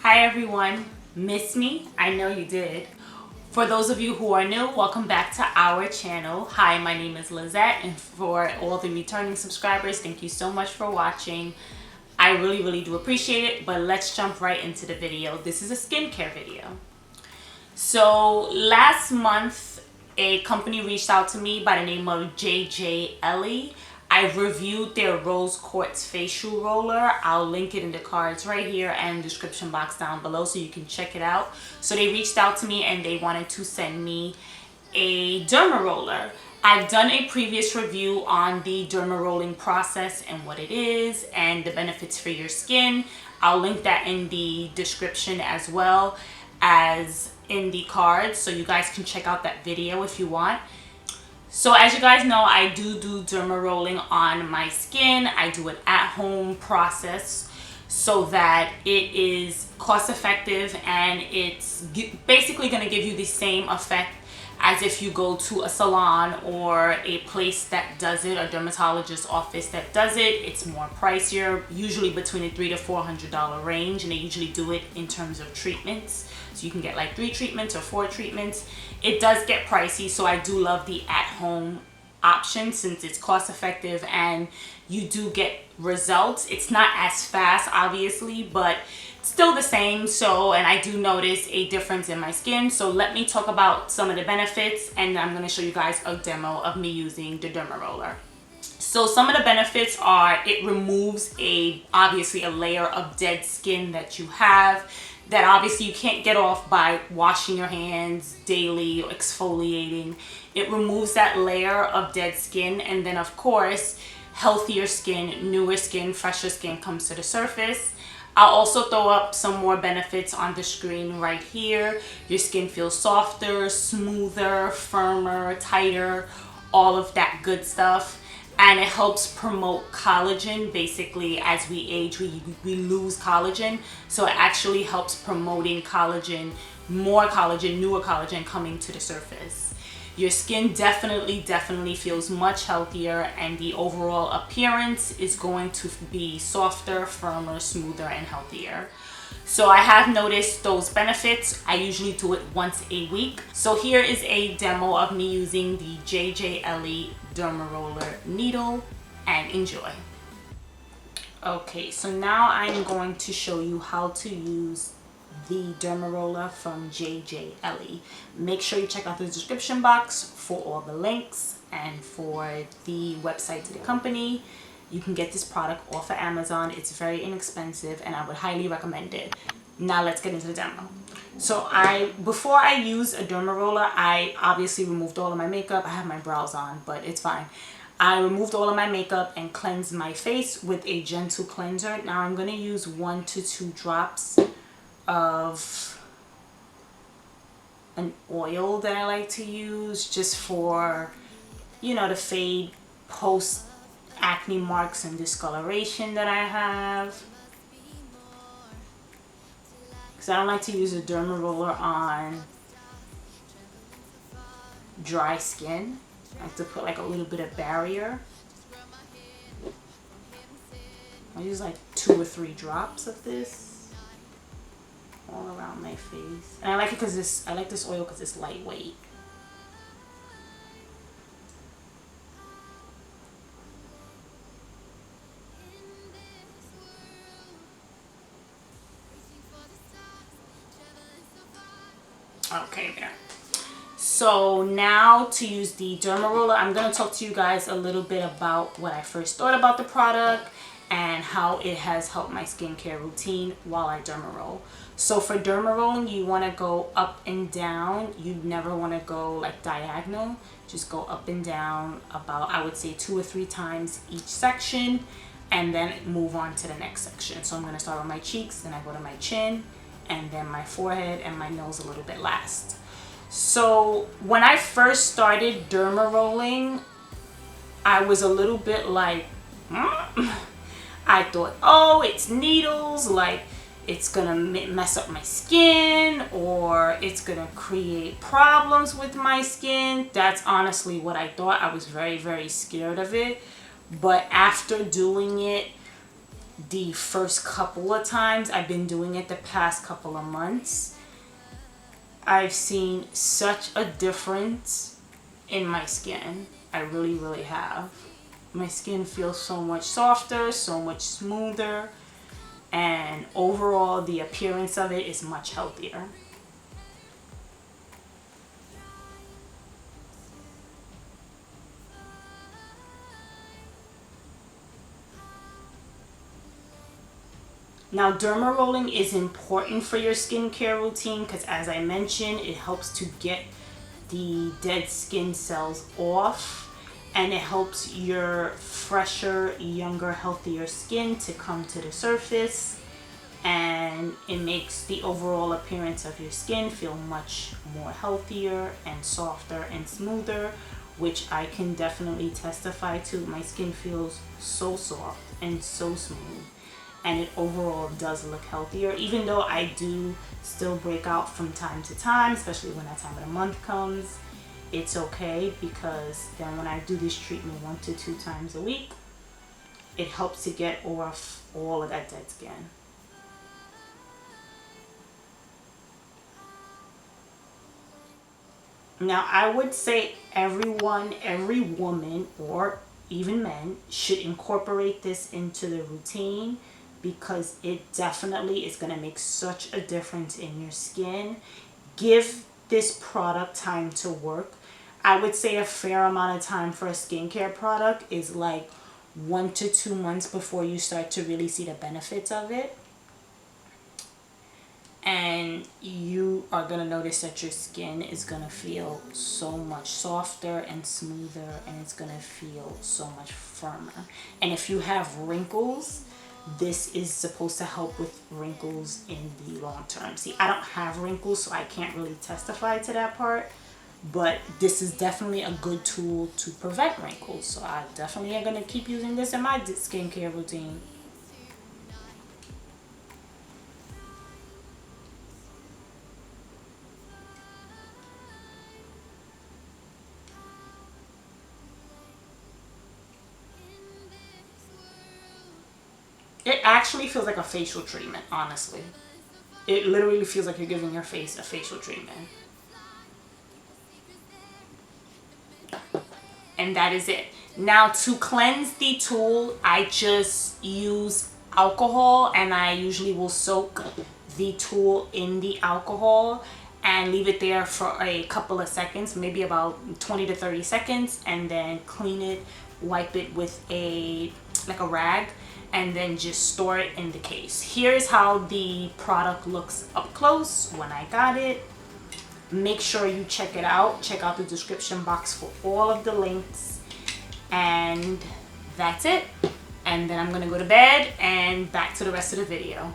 Hi everyone, miss me? I know you did. For those of you who are new, welcome back to our channel. Hi, my name is Lizette, and for all the returning subscribers, thank you so much for watching. I really do appreciate it, but let's jump right into the video. This is a skincare video. So last month, a company reached out to me by the name of JJ Ellie. I reviewed their Rose Quartz facial roller. I'll link it in the cards right here and description box down below so you can check it out. So they reached out to me and they wanted to send me a derma roller. I've done a previous review on the derma rolling process and what it is and the benefits for your skin. I'll link that in the description as well as in the cards so you guys can check out that video if you want. So as you guys know, I do derma rolling on my skin. I do an at-home process so that it is cost effective and it's basically going to give you the same effect as if you go to a salon or a place that does it, a dermatologist's office that does it. It's more pricier, usually between the $300 to $400 range, and they usually do it in terms of treatments. So you can get like 3 treatments or 4 treatments. It does get pricey, so I do love the at-home option since it's cost effective and you do get results. It's not as fast, obviously, but still the same. So, and I do notice a difference in my skin. So let me talk about some of the benefits, and I'm going to show you guys a demo of me using the derma roller. So some of the benefits are it removes obviously a layer of dead skin that you have that obviously you can't get off by washing your hands daily or exfoliating. It removes that layer of dead skin, and then of course healthier skin, newer skin, fresher skin comes to the surface. I'll also throw up some more benefits on the screen right here. Your skin feels softer, smoother, firmer, tighter, all of that good stuff. And it helps promote collagen. Basically, as we age, we lose collagen. So it actually helps promoting collagen, more collagen, newer collagen coming to the surface. Your skin definitely feels much healthier, and the overall appearance is going to be softer, firmer, smoother, and healthier. So I have noticed those benefits. I usually do it once a week. So here is a demo of me using the JJ Ellie Derma Roller needle, and enjoy. Okay, so now I'm going to show you how to use the derma roller from JJ Ellie. Make sure you check out the description box for all the links and for the website to the company. You can get this product off of Amazon. It's very inexpensive and I would highly recommend it. Now let's get into the demo. So before I use a derma roller, I obviously removed all of my makeup. I have my brows on, but it's fine. I removed all of my makeup and cleansed my face with a gentle cleanser. Now I'm going to use 1 to 2 drops of an oil that I like to use just for, you know, to fade post acne marks and discoloration that I have. Because I don't like to use a derma roller on dry skin. I like to put like a little bit of barrier. I use like 2 or 3 drops of this all around my face. And I like it because I like this oil because it's lightweight. Okay, there. So now to use the derma roller, I'm going to talk to you guys a little bit about what I first thought about the product and how it has helped my skincare routine while I derma roll. So for derma rolling, you want to go up and down. You never want to go like diagonal. Just go up and down about, I would say, 2 or 3 times each section, and then move on to the next section. So I'm going to start with my cheeks, then I go to my chin, and then my forehead and my nose a little bit last. So when I first started derma rolling, I was a little bit like, I thought, oh, it's needles, like it's gonna mess up my skin or it's gonna create problems with my skin. That's honestly what I thought. I was very scared of it. But after doing it the first couple of times. I've been doing it the past couple of months. I've seen such a difference in my skin. I really, really have. My skin feels so much softer, so much smoother, and overall the appearance of it is much healthier. Now, derma rolling is important for your skincare routine because, as I mentioned, it helps to get the dead skin cells off, and it helps your fresher, younger, healthier skin to come to the surface, and it makes the overall appearance of your skin feel much more healthier and softer and smoother, which I can definitely testify to. My skin feels so soft and so smooth, and it overall does look healthier, even though I do still break out from time to time, especially when that time of the month comes. It's okay, because then when I do this treatment 1 to 2 times a week, it helps to get off all of that dead skin. Now, I would say everyone, every woman, or even men, should incorporate this into the routine, because it definitely is going to make such a difference in your skin. Give this product time to work. I would say a fair amount of time for a skincare product is like 1 to 2 months before you start to really see the benefits of it. And you are going to notice that your skin is going to feel so much softer and smoother, and it's going to feel so much firmer. And if you have wrinkles, this is supposed to help with wrinkles in the long term. See, I don't have wrinkles, so I can't really testify to that part, but this is definitely a good tool to prevent wrinkles. So I definitely am going to keep using this in my skincare routine. It actually feels like a facial treatment, honestly. It literally feels like you're giving your face a facial treatment. And that is it. Now, to cleanse the tool, I just use alcohol, and I usually will soak the tool in the alcohol and leave it there for a couple of seconds, maybe about 20 to 30 seconds, and then clean it, wipe it with a rag, and then just store it in the case. Here's how the product looks up close when I got it. Make sure you check it out. Check out the description box for all of the links. And that's it. And then I'm gonna go to bed and back to the rest of the video.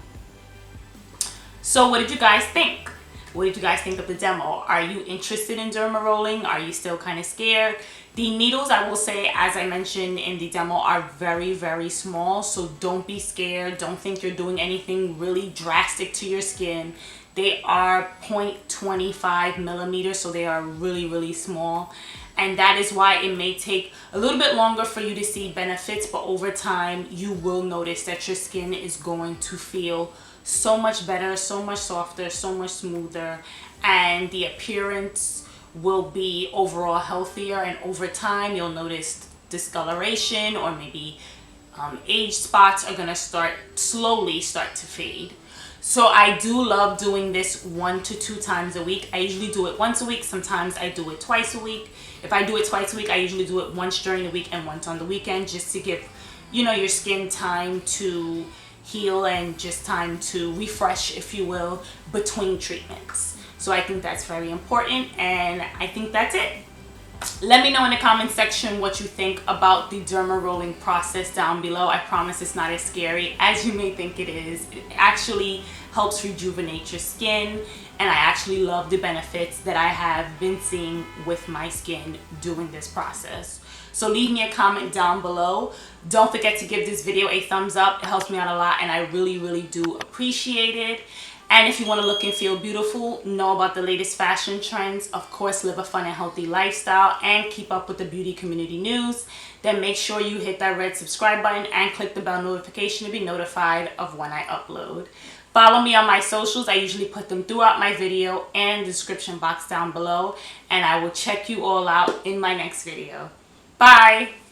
So what did you guys think? What did you guys think of the demo? Are you interested in derma rolling? Are you still kind of scared? The needles, I will say, as I mentioned in the demo, are very, very small. So don't be scared. Don't think you're doing anything really drastic to your skin. They are 0.25 millimeters, so they are really, really small. And that is why it may take a little bit longer for you to see benefits, but over time, you will notice that your skin is going to feel so much better, so much softer, so much smoother, and the appearance will be overall healthier. And over time, you'll notice discoloration, or maybe age spots are gonna slowly start to fade. So I do love doing this 1 to 2 times a week. I usually do it once a week. Sometimes I do it twice a week. If I do it twice a week, I usually do it once during the week and once on the weekend, just to give, you know, your skin time to heal and just time to refresh, if you will, between treatments. So I think that's very important, and I think that's it. Let me know in the comment section what you think about the derma rolling process down below. I promise it's not as scary as you may think it is. It actually helps rejuvenate your skin, and I actually love the benefits that I have been seeing with my skin doing this process. So leave me a comment down below. Don't forget to give this video a thumbs up. It helps me out a lot, and I really, really do appreciate it. And if you want to look and feel beautiful, know about the latest fashion trends, of course, live a fun and healthy lifestyle, and keep up with the beauty community news, then make sure you hit that red subscribe button and click the bell notification to be notified of when I upload. Follow me on my socials. I usually put them throughout my video and the description box down below. And I will check you all out in my next video. Bye!